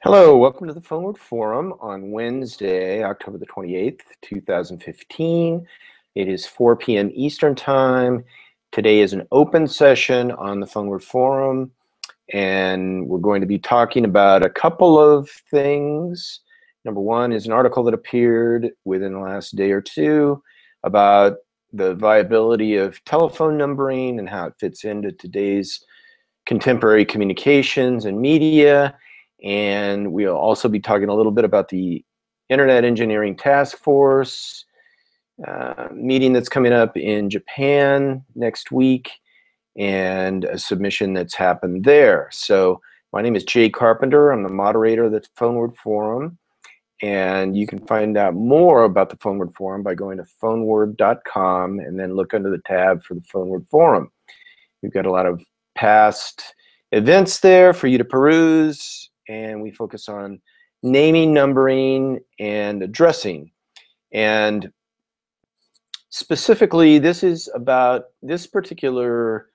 Hello, welcome to the PhoneWord Forum on Wednesday, October the 28th, 2015. It is 4 p.m. Eastern Time. Today is an open session on the PhoneWord Forum, and we're going to be talking about a couple of things. Number one is an article that appeared within the last day or two about the viability of telephone numbering and how it fits into today's contemporary communications and media. And we'll also be talking a little bit about the Internet Engineering Task Force meeting that's coming up in Japan next week, and a submission that's happened there. So my name is Jay Carpenter. I'm the moderator of the PhoneWord Forum, and you can find out more about the PhoneWord Forum by going to phoneword.com and then look under the tab for the PhoneWord Forum. We've got a lot of past events there for you to peruse, and we focus on naming, numbering, and addressing. And specifically, this is about this particular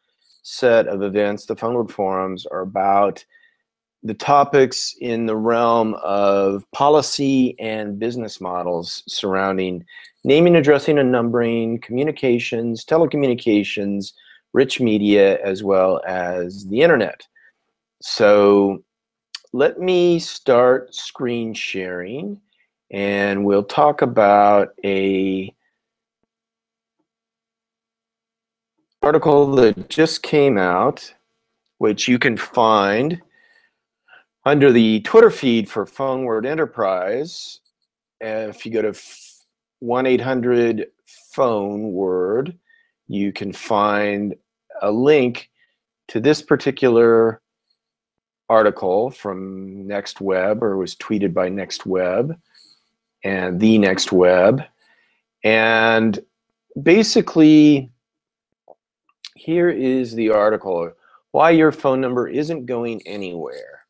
set of events. The PhoneWord Forums are about the topics in the realm of policy and business models surrounding naming, addressing, and numbering, communications, telecommunications, rich media, as well as the internet. So let me start screen sharing, and we'll talk about an article that just came out, which you can find under the Twitter feed for PhoneWord Enterprise. If you go to 1-800-PHONEWORD, you can find a link to this particular article from NextWeb, or was tweeted by NextWeb and the NextWeb. And basically, here is the article, Why Your Phone Number Isn't Going Anywhere.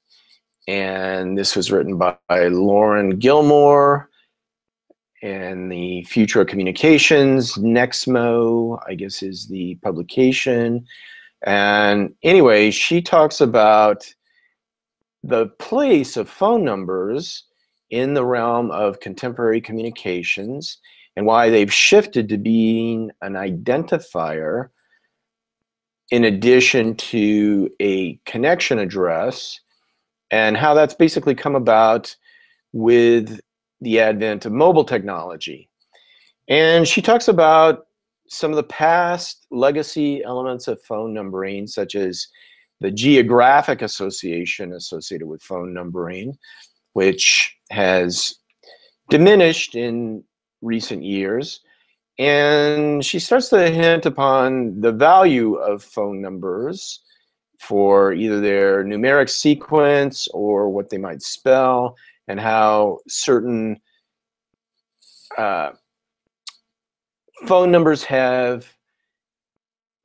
And this was written by Lauren Gilmore, and the Future of Communications, Nexmo, I guess, is the publication. And anyway, she talks about the place of phone numbers in the realm of contemporary communications and why they've shifted to being an identifier in addition to a connection address, and how that's basically come about with the advent of mobile technology. And she talks about some of the past legacy elements of phone numbering, such as the geographic association associated with phone numbering, which has diminished in recent years. And she starts to hint upon the value of phone numbers for either their numeric sequence or what they might spell, and how certain phone numbers have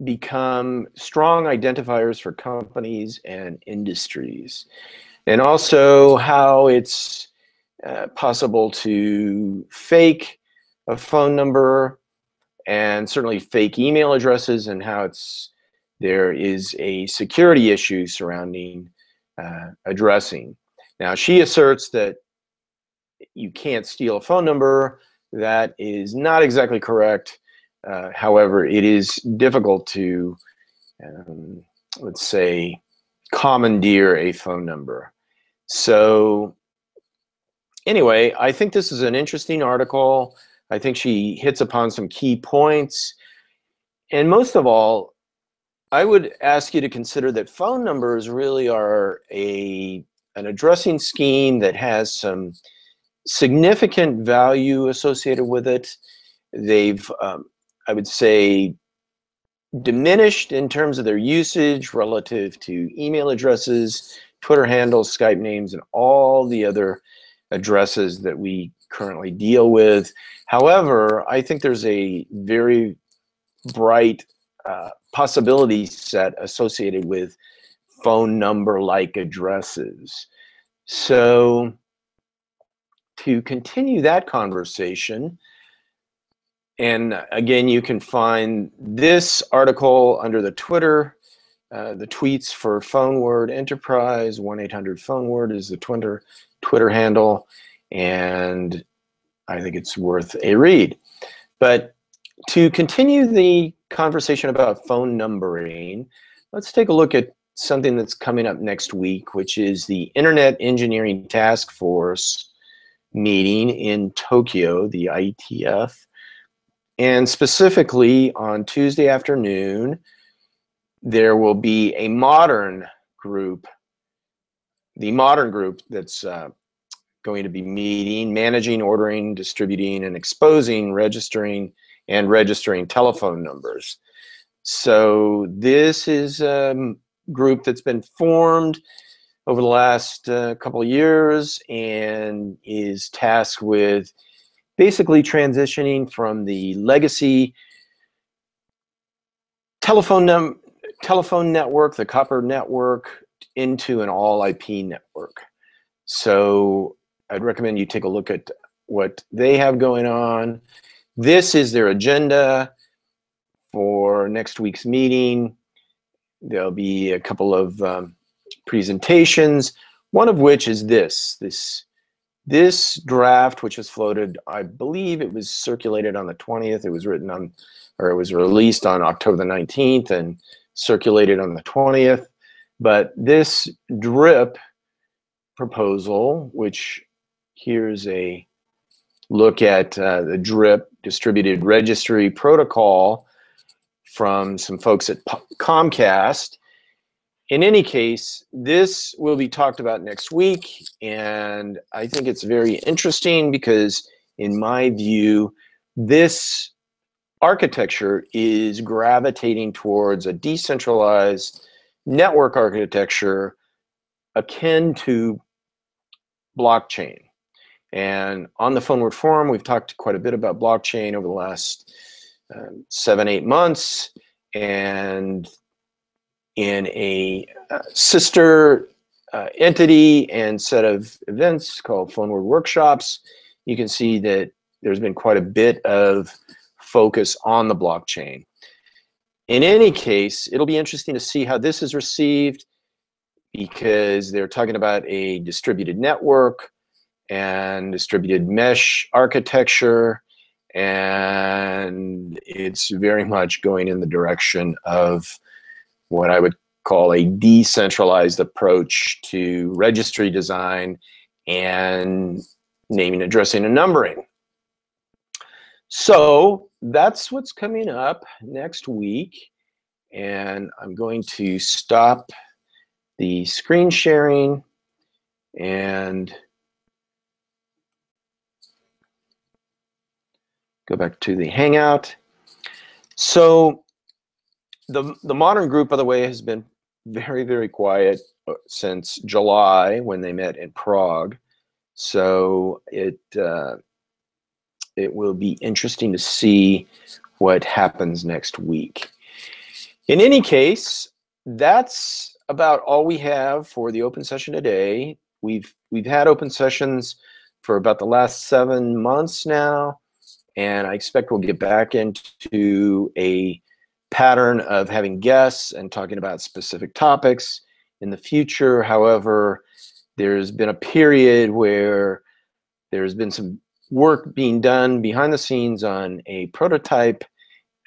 become strong identifiers for companies and industries, and also how it's possible to fake a phone number, and certainly fake email addresses, and how there is a security issue surrounding addressing. Now, she asserts that you can't steal a phone number. That is not exactly correct. However, it is difficult to, let's say, commandeer a phone number. So anyway, I think this is an interesting article. I think she hits upon some key points. And most of all, I would ask you to consider that phone numbers really are an addressing scheme that has some significant value associated with it. They've, I would say, diminished in terms of their usage relative to email addresses, Twitter handles, Skype names, and all the other addresses that we currently deal with. However, I think there's a very bright possibility set associated with phone number-like addresses. So to continue that conversation, and again, you can find this article under the Twitter the tweets for PhoneWord Enterprise. 1-800-PhoneWord is the Twitter handle, and I think it's worth a read. But to continue the conversation about phone numbering, let's take a look at something that's coming up next week, which is the Internet Engineering Task Force meeting in Tokyo, the IETF. And specifically on Tuesday afternoon, there will be a modern group, the modern group that's going to be meeting, managing, ordering, distributing, and exposing, registering telephone numbers. So this is a group that's been formed over the last couple of years and is tasked with basically transitioning from the legacy telephone network, the copper network, into an all IP network. So I'd recommend you take a look at what they have going on. This is their agenda for next week's meeting. There'll be a couple of presentations, one of which is this draft, which was floated, I believe it was circulated on the 20th. It was written on, or it was released on October the 19th and circulated on the 20th. But this DRIP proposal, which here's a look at the DRIP, Distributed Registry Protocol, from some folks at Comcast. In any case, this will be talked about next week, and I think it's very interesting because, in my view, this architecture is gravitating towards a decentralized network architecture akin to blockchain. And on the PhoneWord forum, we've talked quite a bit about blockchain over the last 7-8 months, and in a sister entity and set of events called PhoneWord Workshops, you can see that there's been quite a bit of focus on the blockchain. In any case, it'll be interesting to see how this is received, because they're talking about a distributed network and distributed mesh architecture, and it's very much going in the direction of what I would call a decentralized approach to registry design and naming, addressing, and numbering. So that's what's coming up next week, and I'm going to stop the screen sharing and go back to the Hangout. So the modern group, by the way, has been very, very quiet since July when they met in Prague. So it will be interesting to see what happens next week. In any case, that's about all we have for the open session today. We've had open sessions for about the last 7 months now, and I expect we'll get back into a pattern of having guests and talking about specific topics in the future. However, there's been a period where there's been some work being done behind the scenes on a prototype,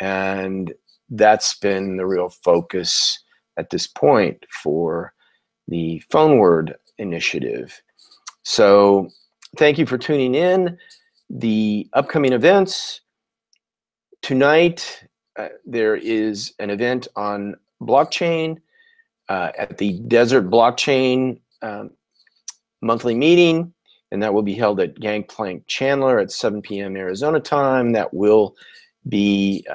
and that's been the real focus at this point for the PhoneWord initiative. So thank you for tuning in. The upcoming events tonight, there is an event on blockchain at the Desert Blockchain monthly meeting, and that will be held at Gangplank Chandler at 7 p.m. Arizona time. That will be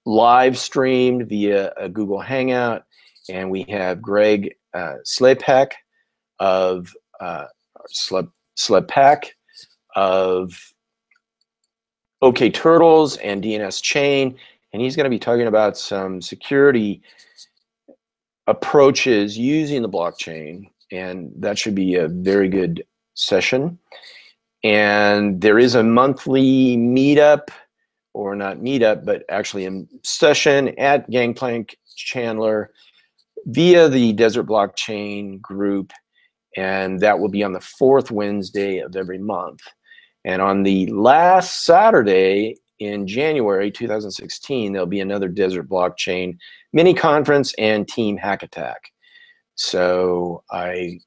live streamed via a Google Hangout, and we have Greg Slepek of OK Turtles and DNS Chain, and he's going to be talking about some security approaches using the blockchain, and that should be a very good session. And there is a monthly meetup, or not meetup, but actually a session at Gangplank Chandler via the Desert Blockchain group, and that will be on the 4th Wednesday of every month. And on the last Saturday in January 2016, there'll be another Desert Blockchain mini conference and team hack attack. So I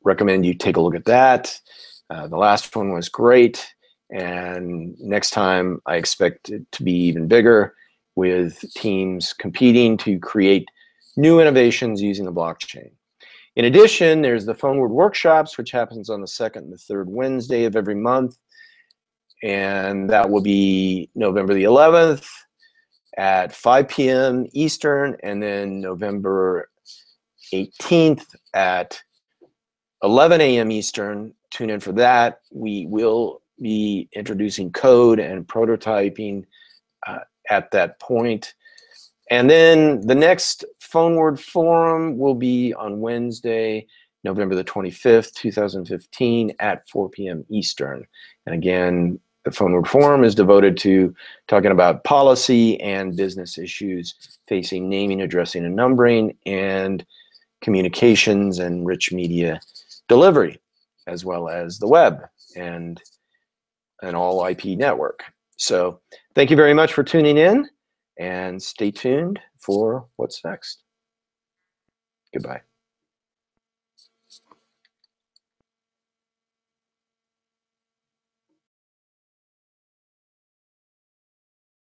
recommend you take a look at that. The last one was great, and next time I expect it to be even bigger, with teams competing to create new innovations using the blockchain. In addition, there's the PhoneWord workshops, which happens on the 2nd and the 3rd Wednesday of every month, and that will be November the 11th at 5 p.m. Eastern, and then November 18th at 11 a.m. Eastern. Tune in for that. We will be introducing code and prototyping at that point. And then the next PhoneWord forum will be on Wednesday, November the 25th, 2015 at 4 p.m. Eastern. And again, the PhoneWord forum is devoted to talking about policy and business issues facing naming, addressing, and numbering, and communications and rich media delivery, as well as the web and an all IP network. So thank you very much for tuning in, and stay tuned for what's next. Goodbye.